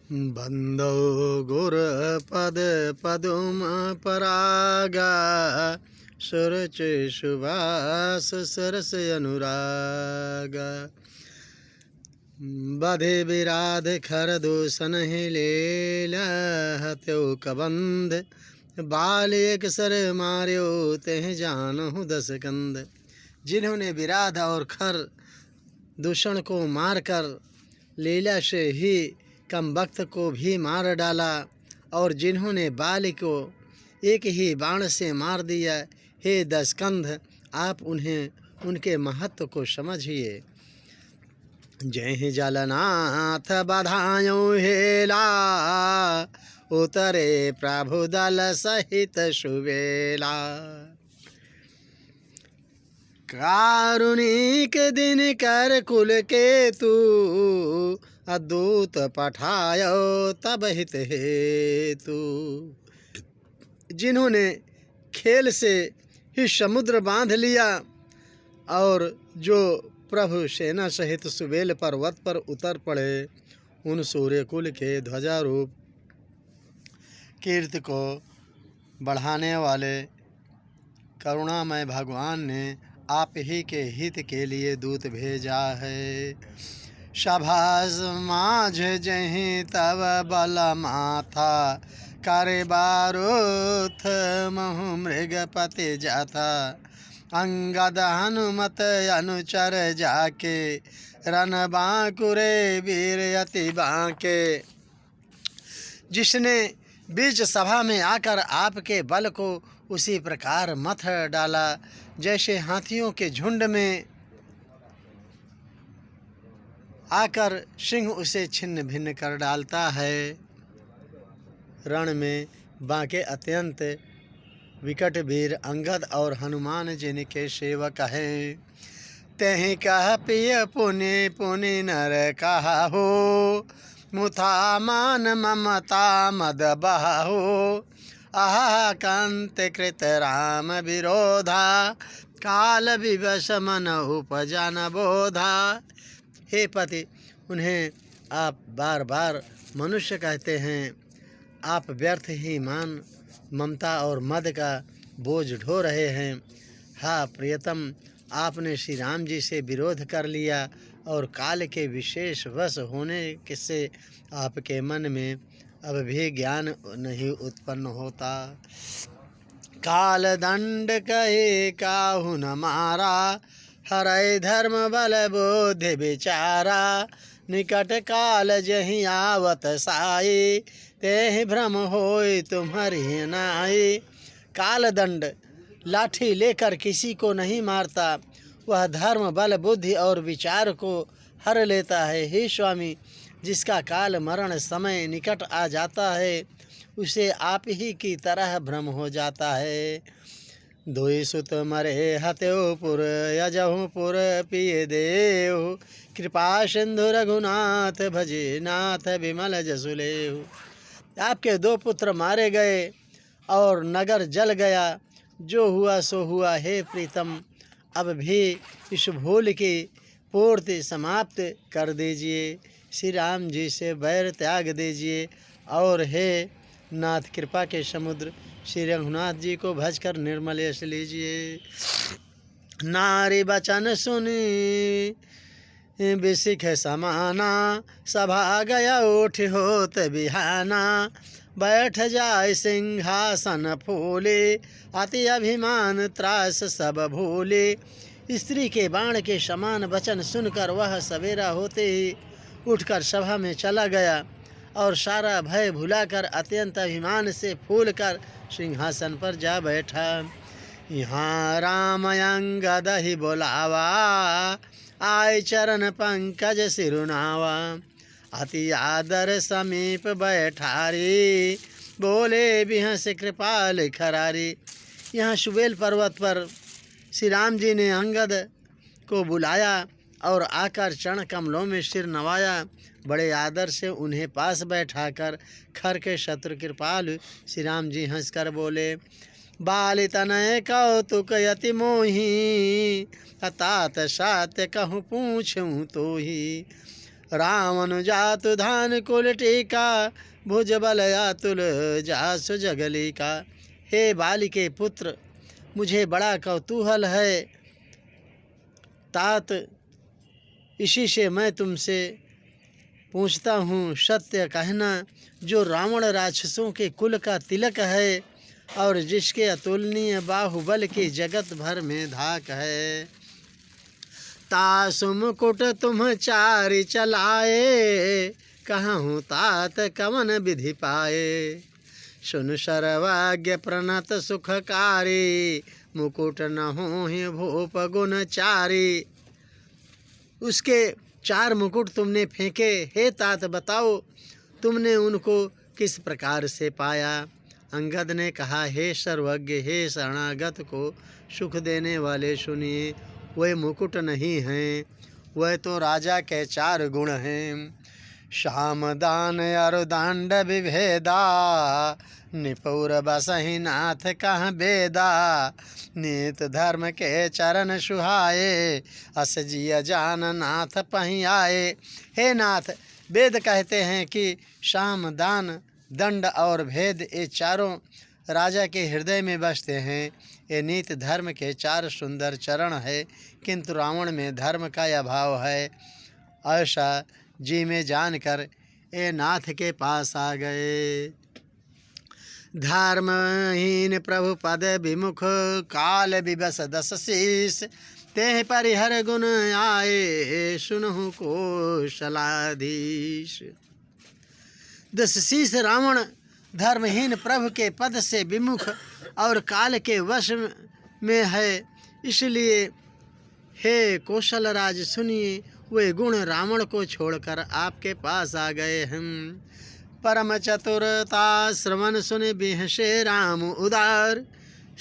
बंदो गुरपद पदुम परागा सुरच सुवास सरस अनुरागा। बधे विराध खर दूषण ही लीला हत्यो कबंध बाल एक सर मार्यो तेह जानहु दस कंद। जिन्होंने विराध और खर दूषण को मारकर लीला से ही कम वक्त को भी मार डाला और जिन्होंने बाल को एक ही बाण से मार दिया, हे दसकंध आप उन्हें उनके महत्व को समझिए। जय जलनाथ बधायो हेला उतरे प्रभु दल सहित सुवेला। कारुणिक दिन कर कुल के तू अदूत पठायो तब हित हेतु। जिन्होंने खेल से ही समुद्र बांध लिया और जो प्रभु सेना सहित सुबेल पर्वत पर उतर पड़े, उन सूर्य कुल के ध्वजारूप कीर्ति को बढ़ाने वाले करुणामय भगवान ने आप ही के हित के लिए दूत भेजा है। सभास माझ जहीं तब बल माथा करे बारूथ महु मृगपति जाथा। अंगद हनुमत अनुचर जाके रन बांकुरे वीर अति बांके। जिसने बीच सभा में आकर आपके बल को उसी प्रकार मथ डाला जैसे हाथियों के झुंड में आकर सिंह उसे छिन्न भिन्न कर डालता है। रण में बांके अत्यंत विकट वीर अंगद और हनुमान जिनके सेवक हैं। तेहि कह पिय पुनि पुनि नर कहा हो मुथा मान ममता मद बहाहो। आहा कांत कृत राम विरोधा काल विवश मन उपजा न बोधा। हे पति, उन्हें आप बार बार मनुष्य कहते हैं। आप व्यर्थ ही मान ममता और मद का बोझ ढो रहे हैं। हाँ प्रियतम, आपने श्री राम जी से विरोध कर लिया और काल के विशेष वश होने से आपके मन में अब भी ज्ञान नहीं उत्पन्न होता। काल दंड कहे काहू न मारा हरै धर्म बल बोधि विचारा। निकट काल जहीं आवत साई तेहि भ्रम होय तुम्हारी नाई। काल दंड लाठी लेकर किसी को नहीं मारता, वह धर्म बल बुद्धि और विचार को हर लेता है। हे स्वामी, जिसका काल मरण समय निकट आ जाता है उसे आप ही की तरह भ्रम हो जाता है। दोई सुत मरे हत्यो पुर यजहु पुर पिय देव कृपा सिंधु रघुनाथ भजे नाथ विमल जसुलेहु। आपके 2 पुत्र मारे गए और नगर जल गया। जो हुआ सो हुआ। हे प्रीतम, अब भी इस भूल की पूर्ति समाप्त कर दीजिए। श्री राम जी से बैर त्याग दीजिए और हे नाथ, कृपा के समुद्र श्री रघुनाथ जी को भजकर निर्मल यश लीजिए। नारी बचन सुनी बिसिख समाना सभा गया उठ होत बिहाना। बैठ जाय सिंहासन फूले अति अभिमान त्रास सब भूले। स्त्री के बाण के समान वचन सुनकर वह सवेरा होते ही उठकर सभा में चला गया और सारा भय भुलाकर अत्यंत अभिमान से फूलकर सिंहासन पर जा बैठा। यहाँ राम अंगद ही बोलावा आय चरण पंकज सिरुनावा। अति आदर समीप बैठारी बोले बिहस कृपाल खरारी। यहाँ सुबेल पर्वत पर श्री राम जी ने अंगद को बुलाया और आकर चरण कमलों में सिर नवाया। बड़े आदर से उन्हें पास बैठाकर खर के शत्रु कृपाल श्री राम जी हंसकर बोले, बाल तनय कौतुक यति मोही तात सात कहूँ पूछूँ तो ही। रावण जातु धान कुल टीका भुज बल अतुल जासु जगली का। हे बाली के पुत्र, मुझे बड़ा कौतूहल है तात, इसी से मैं तुमसे पूछता हूँ, सत्य कहना, जो रावण राक्षसों के कुल का तिलक है और जिसके अतुलनीय बाहुबल की जगत भर में धाक है। तासु मुकुट तुम चारि चलाए, कहूँ तात कवन विधि पाए। सुन सर्वज्ञ प्रणत सुखकारी, मुकुट न होहि भूप गुण चारी। उसके 4 मुकुट तुमने फेंके, हे तात बताओ तुमने उनको किस प्रकार से पाया। अंगद ने कहा, हे सर्वज्ञ, हे शरणागत को सुख देने वाले सुनिए, वह मुकुट नहीं हैं, वह तो राजा के 4 गुण हैं। श्याम दान अरुदांड विभेदा, निपुर बसहि नाथ कह बेदा। नीत धर्म के चरण सुहाए, अस जिय जान नाथ पहीं आए। हे नाथ, वेद कहते हैं कि शाम, दान, दंड और भेद, ये चारों राजा के हृदय में बसते हैं। ये नीत धर्म के 4 सुंदर चरण है, किंतु रावण में धर्म का अभाव है। ऐसा जी में जानकर ये नाथ के पास आ गए। धर्महीन प्रभु पद विमुख, काल विवश 10 शीस। तेह परिहर गुण आए, सुनहु कौशलाधीश। 10 शीस रावण धर्महीन प्रभु के पद से विमुख और काल के वश में है, इसलिए हे कौशलराज सुनिए, वे गुण रावण को छोड़कर आपके पास आ गए हम। परम चतुरता श्रवण सुन बिहसे राम उदार,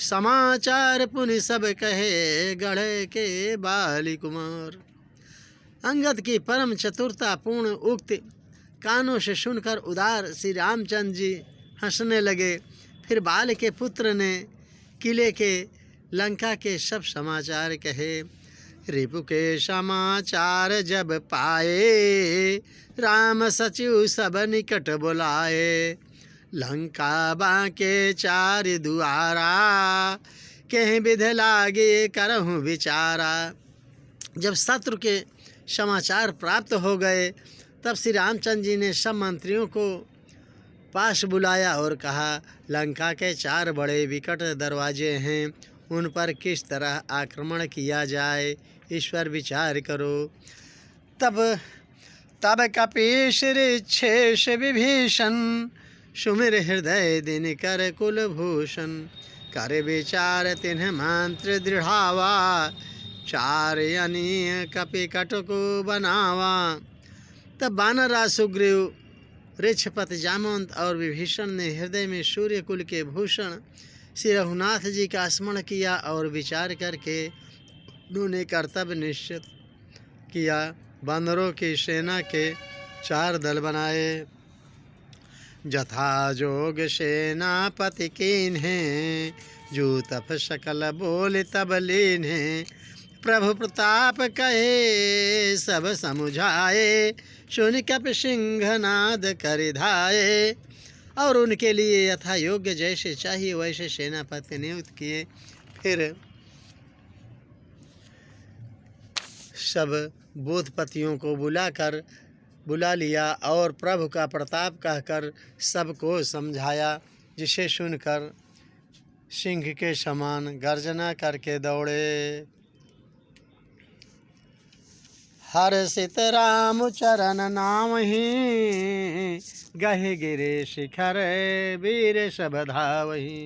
समाचार पुनि सब कहे गढ़ के बाली कुमार। अंगद की परम चतुरता पूर्ण उक्ति कानों से सुनकर उदार श्री रामचंद्र जी हंसने लगे। फिर बाल के पुत्र ने किले के लंका के सब समाचार कहे। रिपु के समाचार जब पाए, राम सचिव सब निकट बुलाए। लंका बांके 4 दुआरा, कहीं विध लागे करहूँ विचारा। जब शत्रु के समाचार प्राप्त हो गए, तब श्री रामचंद्र जी ने सब मंत्रियों को पास बुलाया और कहा, लंका के 4 बड़े विकट दरवाजे हैं, उन पर किस तरह आक्रमण किया जाए, इस पर विचार करो। तब कपीश ऋक्षेश विभीषण, सुमिर हृदय दिन कर कुलभूषण। कर विचार तिन्ह मंत्र दृढ़ावा, 4 अनीय कपि कटको बनावा। तब वानरराज सुग्रीव, ऋक्षपति जामवंत और विभीषण ने हृदय में सूर्य कुल के भूषण श्री रघुनाथ जी का स्मरण किया और विचार करके उन्होंने कर्तव्य निश्चित किया। बानरों की सेना के 4 दल बनाए। जथा जोग सेनापति कीन्हे, जो तप सकल बोल तब लीन्हे। प्रभु प्रताप कहे सब समुझाए, सुन कप सिंहनाद करिधाए। और उनके लिए यथा योग्य जैसे चाहिए वैसे सेनापति नियुक्त किए। फिर सब बोधपतियों को बुला लिया और प्रभु का प्रताप कहकर सबको समझाया, जिसे सुनकर सिंह के समान गर्जना करके दौड़े। हर्षित राम चरण नाम ही, गहे गिरे शिखर वीर सब धावही।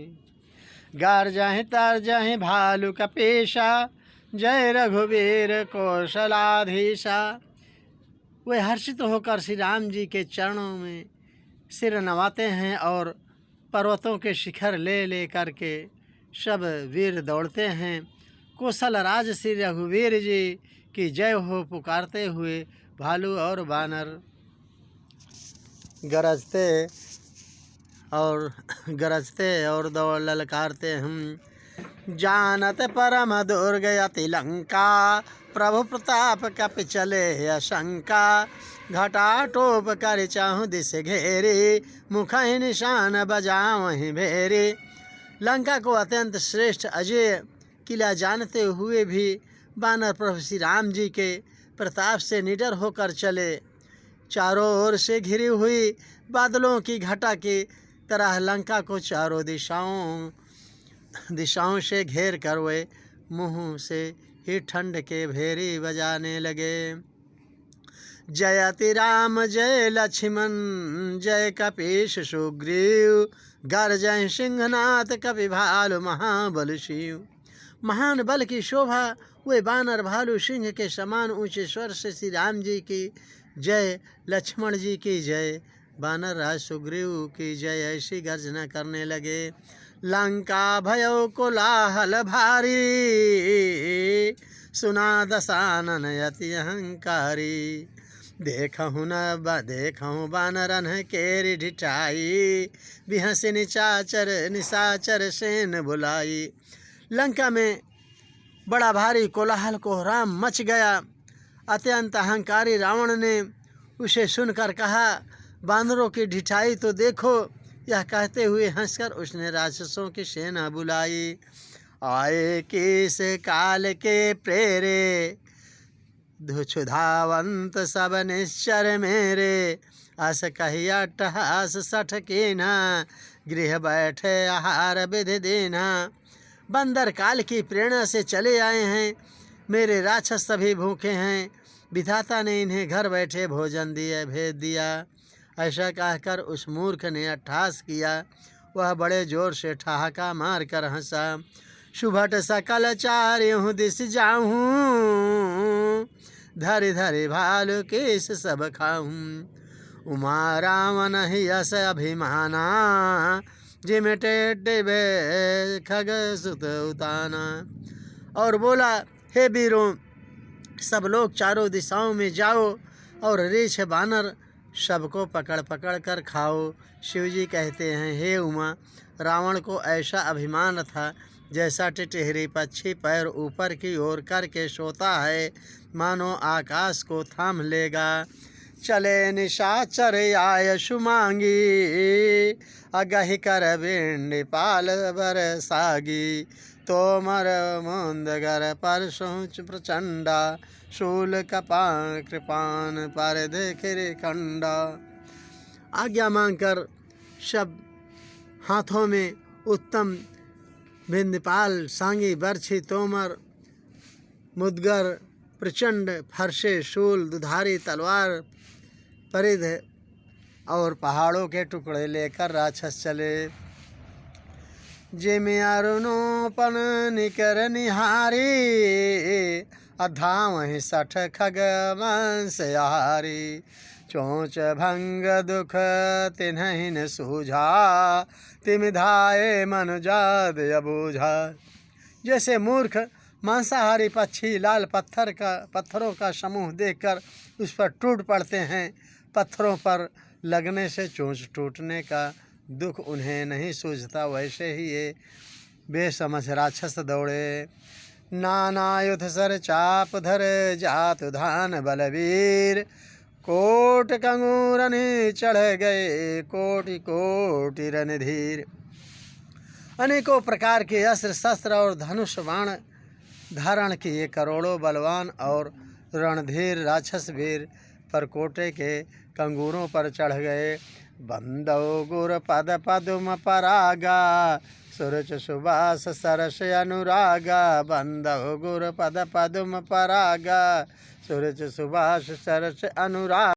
गार जाहि तार जाहि भालू कपीसा, जय रघुवीर कौशलाधीशा। वे हर्षित होकर श्री राम जी के चरणों में सिर नवाते हैं और पर्वतों के शिखर ले करके सब वीर दौड़ते हैं। कौशल राज श्री रघुवीर जी की जय हो पुकारते हुए भालू और वानर गरजते और दौड़ ललकारते हम। जानत परम दुर्ग अति लंका, प्रभु प्रताप कपि चले अशंका, घटाटोप कर चाहूँ दिस घेरे, मुख निशान बजावहीं भेरे। लंका को अत्यंत श्रेष्ठ अजय किला जानते हुए भी वानर प्रभु श्री राम जी के प्रताप से निडर होकर चले। चारों ओर से घिरी हुई बादलों की घटा की तरह लंका को चारों दिशाओं से घेर कर वे मुँह से ही ठंड के भेरी बजाने लगे। जयति राम जय लक्ष्मण जय कपीश सुग्रीव, गर्जय सिंहनाथ कपि भालु महाबल शिव। महान बल की शोभा वे बानर भालू सिंह के समान ऊंचे स्वर से श्री राम जी की जय, लक्ष्मण जी की जय, बानर राज सुग्रीव की जय ऐसी गर्जना करने लगे। लंका भयो कोलाहल भारी, सुना दशानन अति अहंकारी। देखहु बानरन केरी ढिठाई, बिहसी निशाचर सेन बुलाई। लंका में बड़ा भारी कोलाहल कोहराम मच गया। अत्यंत अहंकारी रावण ने उसे सुनकर कहा, बानरों की ढिठाई तो देखो। यह कहते हुए हंसकर उसने राक्षसों की सेना बुलाई। आए किस काल के प्रेरे, क्षुधावंत सब निश्चर मेरे, अस कहिया टहास सठ कीना, गृह बैठे आहार विधि दीना। बंदर काल की प्रेरणा से चले आए हैं, मेरे राक्षस सभी भूखे हैं, विधाता ने इन्हें घर बैठे भोजन भेज दिया। ऐसा कहकर उस मूर्ख ने अट्टहास किया। वह बड़े जोर से ठहाका मार कर हंसा। सुभट सकल चार्यों दिस जाऊँ, धरि धरि भालु केश सब खाऊँ। उमा रावण ही यस अभिमाना, जिम टेढ़े खग सुत उताना। और बोला, हे वीरों, सब लोग चारों दिशाओं में जाओ और रीछ बानर सबको पकड़ पकड़ कर खाओ। शिवजी कहते हैं, हे उमा, रावण को ऐसा अभिमान था जैसा टिटहरी पक्षी पैर ऊपर की ओर करके सोता है, मानो आकाश को थाम लेगा। चले निशाचर आय सुमांगी, अगहि कर बिंड पाल बरसागी। तोमर मुंदगर पर सोच प्रचंडा, शूल कपान कृपान पर देखिरे खंडा। आज्ञा मांगकर सब हाथों में उत्तम बिंदपाल, सांगी, बरछी, तोमर, मुदगर, प्रचंड, फरसे, शूल, दुधारी तलवार, परिध और पहाड़ों के टुकड़े लेकर राक्षस चले। जिमि अरुणोपन निकर निहारी, अधावहि सठ खग वंशहारी। चोंच भंग दुख तिन्हि न सूझा, तिमि धाये मनुजाद अबूझा। जैसे मूर्ख मांसाहारी पक्षी लाल पत्थरों का समूह देखकर उस पर टूट पड़ते हैं, पत्थरों पर लगने से चोंच टूटने का दुख उन्हें नहीं सूझता, वैसे ही ये बेसमझ राक्षस दौड़े। नाना युध सर चाप धर जातु धान बलवीर, कोट कंगूरन चढ़ गए कोटि कोटि रणधीर। अनेकों प्रकार के अस्त्र शस्त्र और धनुष बाण धारण किए करोड़ों बलवान और रणधीर राक्षस वीर परकोटे के कंगूरों पर चढ़ गए। बंदौ गुर पद पदुम परागा, सुरच सुबास सरस अनुरागा। बंदौ गुर पद पदुम परागा, सुरच सुबास सरस अनुरागा।